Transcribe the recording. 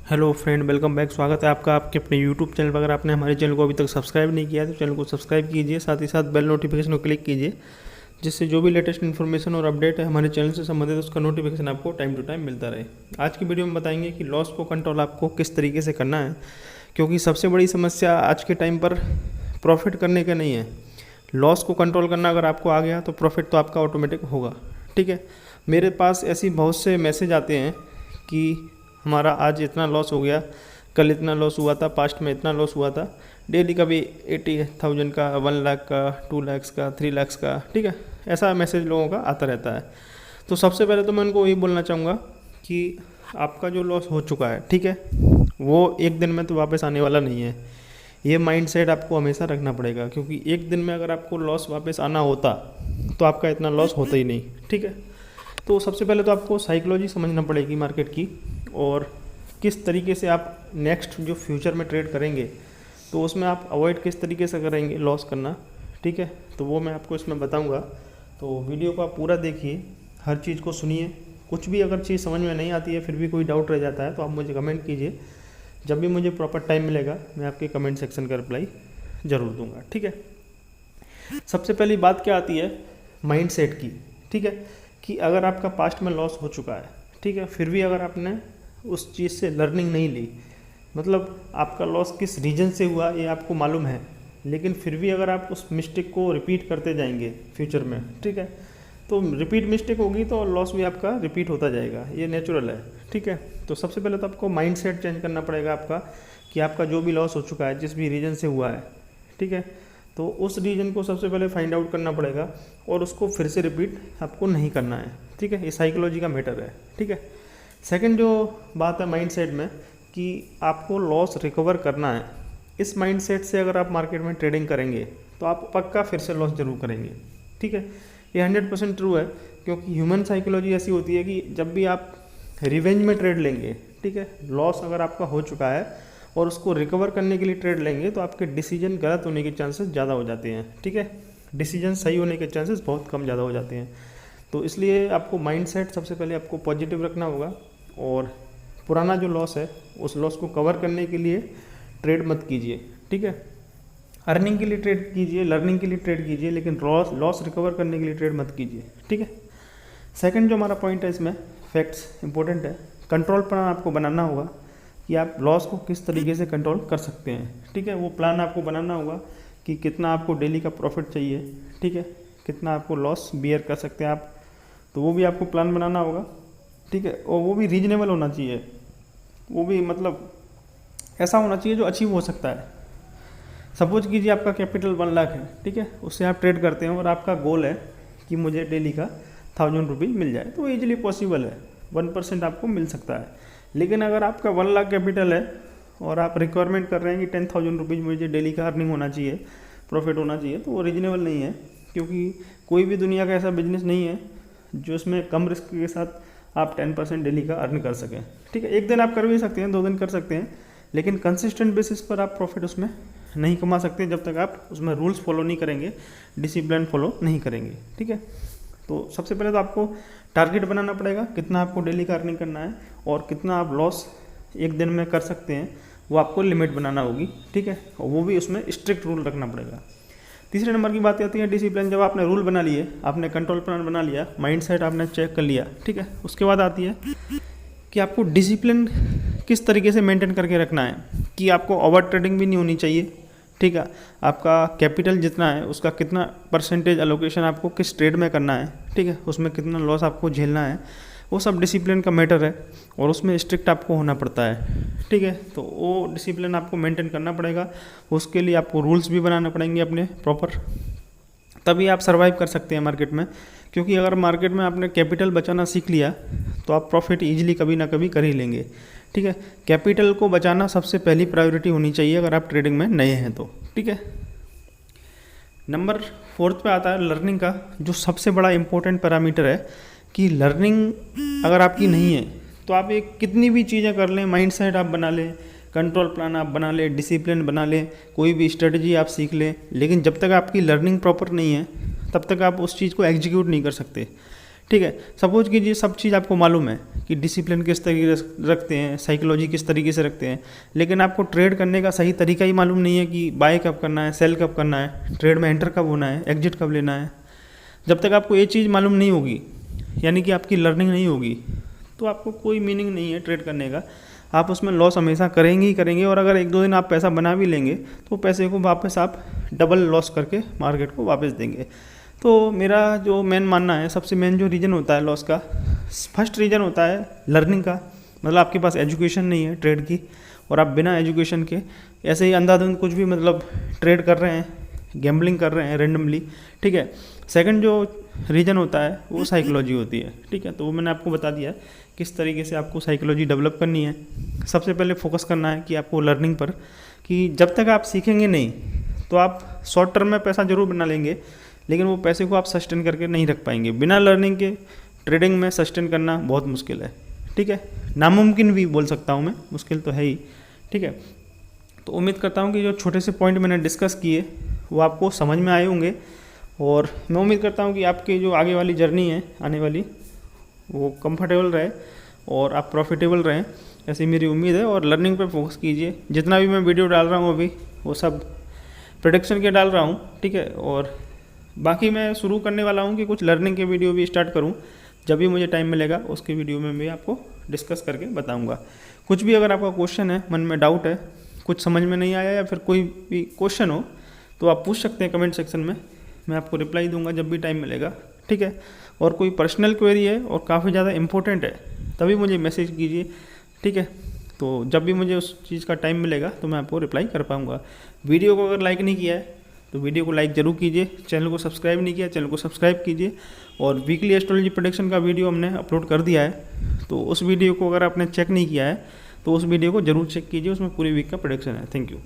Hello friend, welcome back. स्वागत है आपका आपके अपने यूट्यूब चैनल पर। अगर आपने हमारे चैनल को अभी तक सब्सक्राइब नहीं किया है तो चैनल को सब्सक्राइब कीजिए, साथ ही साथ बेल नोटिफिकेशन को क्लिक कीजिए, जिससे जो भी लेटेस्ट इन्फॉर्मेशन और अपडेट है हमारे चैनल से संबंधित उसका नोटिफिकेशन आपको टाइम टू टाइम मिलता रहे। आज की वीडियो में बताएंगे कि लॉस को कंट्रोल आपको किस तरीके से करना है, क्योंकि सबसे बड़ी समस्या आज के टाइम पर प्रॉफिट करने का नहीं है, लॉस को कंट्रोल करना। अगर आपको आ गया तो प्रॉफिट तो आपका ऑटोमेटिक होगा। ठीक है, मेरे पास ऐसी बहुत से मैसेज आते हैं कि हमारा आज इतना लॉस हो गया, कल इतना लॉस हुआ था, पास्ट में इतना लॉस हुआ था। डेली का भी 80,000 का, 1 लाख का, 2 लाख का, 3 लाख का, ठीक है, ऐसा मैसेज लोगों का आता रहता है। तो सबसे पहले तो मैं उनको यही बोलना चाहूँगा कि आपका जो लॉस हो चुका है, ठीक है, वो एक दिन में तो वापस आने वाला नहीं है। ये माइंडसेट आपको हमेशा रखना पड़ेगा, क्योंकि एक दिन में अगर आपको लॉस वापस आना होता तो आपका इतना लॉस होता ही नहीं। ठीक है, तो सबसे पहले तो आपको साइकोलॉजी समझना पड़ेगी मार्केट की, और किस तरीके से आप नेक्स्ट जो फ्यूचर में ट्रेड करेंगे तो उसमें आप अवॉइड किस तरीके से करेंगे लॉस करना। ठीक है, तो वो मैं आपको इसमें बताऊंगा। तो वीडियो को आप पूरा देखिए, हर चीज़ को सुनिए। कुछ भी अगर चीज़ समझ में नहीं आती है, फिर भी कोई डाउट रह जाता है, तो आप मुझे कमेंट कीजिए। जब भी मुझे प्रॉपर टाइम मिलेगा मैं आपके कमेंट सेक्शन का रिप्लाई ज़रूर दूंगा। ठीक है, सबसे पहली बात क्या आती है माइंडसेट की। ठीक है, कि अगर आपका पास्ट में लॉस हो चुका है, ठीक है, फिर भी अगर आपने उस चीज़ से लर्निंग नहीं ली, मतलब आपका लॉस किस रीजन से हुआ ये आपको मालूम है, लेकिन फिर भी अगर आप उस मिस्टेक को रिपीट करते जाएंगे फ्यूचर में, ठीक है, तो रिपीट मिस्टेक होगी तो लॉस भी आपका रिपीट होता जाएगा, ये नेचुरल है। ठीक है, तो सबसे पहले तो आपको माइंडसेट चेंज करना पड़ेगा आपका, कि आपका जो भी लॉस हो चुका है जिस भी रीजन से हुआ है, ठीक है, तो उस रीजन को सबसे पहले फाइंड आउट करना पड़ेगा और उसको फिर से रिपीट आपको नहीं करना है। ठीक है, ये साइकोलॉजी का मैटर है। ठीक है, सेकंड जो बात है माइंडसेट में, कि आपको लॉस रिकवर करना है। इस माइंडसेट से अगर आप मार्केट में ट्रेडिंग करेंगे तो आप पक्का फिर से लॉस जरूर करेंगे। ठीक है, ये 100% ट्रू है, क्योंकि ह्यूमन साइकोलॉजी ऐसी होती है कि जब भी आप रिवेंज में ट्रेड लेंगे, ठीक है, लॉस अगर आपका हो चुका है और उसको रिकवर करने के लिए ट्रेड लेंगे तो आपके डिसीजन गलत होने के चांसेस ज़्यादा हो जाते हैं। ठीक है, डिसीजन सही होने के चांसेस बहुत कम ज़्यादा हो जाते हैं। तो इसलिए आपको माइंडसेट सबसे पहले आपको पॉजिटिव रखना होगा, और पुराना जो लॉस है उस लॉस को कवर करने के लिए ट्रेड मत कीजिए। ठीक है, अर्निंग के लिए ट्रेड कीजिए, लर्निंग के लिए ट्रेड कीजिए, लेकिन लॉस रिकवर करने के लिए ट्रेड मत कीजिए। ठीक है, सेकंड जो हमारा पॉइंट है इसमें, फैक्ट्स इंपॉर्टेंट है। कंट्रोल प्लान आपको बनाना होगा कि आप लॉस को किस तरीके से कंट्रोल कर सकते हैं। ठीक है, वो प्लान आपको बनाना होगा कि कितना आपको डेली का प्रॉफिट चाहिए, ठीक है, कितना आपको लॉस बियर कर सकते हैं आप, तो वो भी आपको प्लान बनाना होगा। ठीक है, और वो भी रीजनेबल होना चाहिए, वो भी मतलब ऐसा होना चाहिए जो अचीव हो सकता है। सपोज कीजिए आपका कैपिटल 1 लाख है, ठीक है, उससे आप ट्रेड करते हैं और आपका गोल है कि मुझे डेली का 1000 रुपीज़ मिल जाए, तो ईजिली पॉसिबल है, 1% आपको मिल सकता है। लेकिन अगर आपका 1 लाख कैपिटल है और आप रिक्वायरमेंट कर रहे हैं कि 10,000 रुपीज़ मुझे डेली का अर्निंग होना चाहिए, प्रॉफिट होना चाहिए, तो वो रीजनेबल नहीं है, क्योंकि कोई भी दुनिया का ऐसा बिजनेस नहीं है जो इसमें कम रिस्क के साथ आप 10% डेली का अर्न कर सकें। ठीक है, एक दिन आप कर भी सकते हैं, 2 दिन कर सकते हैं, लेकिन कंसिस्टेंट बेसिस पर आप प्रॉफिट उसमें नहीं कमा सकते जब तक आप उसमें रूल्स फॉलो नहीं करेंगे, डिसिप्लिन फॉलो नहीं करेंगे। ठीक है, तो सबसे पहले तो आपको टारगेट बनाना पड़ेगा, कितना आपको डेली का अर्निंग करना है और कितना आप लॉस एक दिन में कर सकते हैं, वो आपको लिमिट बनाना होगी। ठीक है, और वो भी उसमें स्ट्रिक्ट रूल रखना पड़ेगा। तीसरे नंबर की बात आती है डिसिप्लिन। जब आपने रूल बना लिए, आपने कंट्रोल प्लान बना लिया, माइंडसेट आपने चेक कर लिया, ठीक है, उसके बाद आती है कि आपको डिसिप्लिन किस तरीके से मेंटेन करके रखना है, कि आपको ओवर ट्रेडिंग भी नहीं होनी चाहिए। ठीक है, आपका कैपिटल जितना है उसका कितना परसेंटेज एलोकेशन आपको किस ट्रेड में करना है, ठीक है, उसमें कितना लॉस आपको झेलना है, वो सब डिसिप्लिन का मैटर है और उसमें स्ट्रिक्ट आपको होना पड़ता है। ठीक है, तो वो डिसिप्लिन आपको मेंटेन करना पड़ेगा, उसके लिए आपको रूल्स भी बनाने पड़ेंगे अपने प्रॉपर, तभी आप सर्वाइव कर सकते हैं मार्केट में। क्योंकि अगर मार्केट में आपने कैपिटल बचाना सीख लिया तो आप प्रॉफिट ईजिली कभी ना कभी कर ही लेंगे। ठीक है, कैपिटल को बचाना सबसे पहली प्रायोरिटी होनी चाहिए अगर आप ट्रेडिंग में नए हैं तो। ठीक है, नंबर 4 पे आता है लर्निंग का, जो सबसे बड़ा इंपॉर्टेंट पैरामीटर है, कि लर्निंग अगर आपकी नहीं है तो आप एक कितनी भी चीज़ें कर लें, माइंडसेट आप बना लें, कंट्रोल प्लान आप बना लें, डिसिप्लिन बना लें, कोई भी स्ट्रेटजी आप सीख लें, लेकिन जब तक आपकी लर्निंग प्रॉपर नहीं है तब तक आप उस चीज़ को एग्जीक्यूट नहीं कर सकते। ठीक है। सपोज कीजिए सब चीज़ आपको मालूम है कि डिसिप्लिन किस तरीके से रखते हैं, साइकोलॉजी किस तरीके से रखते हैं, लेकिन आपको ट्रेड करने का सही तरीका ही मालूम नहीं है कि बाय कब करना है, सेल कब करना है, ट्रेड में एंटर कब होना है, एग्जिट कब लेना है। जब तक आपको ये चीज़ मालूम नहीं होगी, यानी कि आपकी लर्निंग नहीं होगी, तो आपको कोई मीनिंग नहीं है ट्रेड करने का। आप उसमें लॉस हमेशा करेंगे ही करेंगे, और अगर 1-2 दिन आप पैसा बना भी लेंगे तो पैसे को वापस आप डबल लॉस करके मार्केट को वापस देंगे। तो मेरा जो मेन मानना है, सबसे मेन जो रीज़न होता है लॉस का, फर्स्ट रीज़न होता है लर्निंग का, मतलब आपके पास एजुकेशन नहीं है ट्रेड की, और आप बिना एजुकेशन के ऐसे ही अंधाधुंध कुछ भी मतलब ट्रेड कर रहे हैं, गैम्बलिंग कर रहे हैं रेंडमली, ठीक है। सेकंड जो रीज़न होता है वो साइकोलॉजी होती है, ठीक है। तो वो मैंने आपको बता दिया किस तरीके से आपको साइकोलॉजी डेवलप करनी है। सबसे पहले फोकस करना है कि आपको लर्निंग पर, कि जब तक आप सीखेंगे नहीं तो आप शॉर्ट टर्म में पैसा जरूर बना लेंगे, लेकिन वो पैसे को आप सस्टेन करके नहीं रख पाएंगे। बिना लर्निंग के ट्रेडिंग में सस्टेन करना बहुत मुश्किल है, ठीक है, नामुमकिन भी बोल सकता हूँ मैं, मुश्किल तो है ही, ठीक है। तो उम्मीद करता हूँ कि जो छोटे से पॉइंट मैंने डिस्कस किए वो आपको समझ में आए होंगे, और मैं उम्मीद करता हूँ कि आपकी जो आगे वाली जर्नी है आने वाली, वो कंफर्टेबल रहे और आप प्रॉफिटेबल रहें, ऐसी मेरी उम्मीद है। और लर्निंग पे फोकस कीजिए। जितना भी मैं वीडियो डाल रहा हूँ अभी वो सब प्रेडिक्शन के डाल रहा हूँ, ठीक है। और बाकी मैं शुरू करने वाला हूँ कि कुछ लर्निंग के वीडियो भी स्टार्ट करूँ, जब भी मुझे टाइम मिलेगा उसके वीडियो में भी आपको डिस्कस करके बताऊँगा। कुछ भी अगर आपका क्वेश्चन है, मन में डाउट है, कुछ समझ में नहीं आया या फिर कोई भी क्वेश्चन हो तो आप पूछ सकते हैं कमेंट सेक्शन में, मैं आपको रिप्लाई दूंगा जब भी टाइम मिलेगा, ठीक है। और कोई पर्सनल क्वेरी है और काफ़ी ज़्यादा इंपॉर्टेंट है तभी मुझे मैसेज कीजिए, ठीक है। तो जब भी मुझे उस चीज़ का टाइम मिलेगा तो मैं आपको रिप्लाई कर पाऊँगा। वीडियो को अगर लाइक नहीं किया है तो वीडियो को लाइक ज़रूर कीजिए, चैनल को सब्सक्राइब नहीं किया चैनल को सब्सक्राइब कीजिए। और वीकली एस्ट्रोलॉजी प्रेडिक्शन का वीडियो हमने अपलोड कर दिया है, तो उस वीडियो को अगर आपने चेक नहीं किया है तो उस वीडियो को ज़रूर चेक कीजिए, उसमें पूरी वीक का प्रेडिक्शन है। Thank you.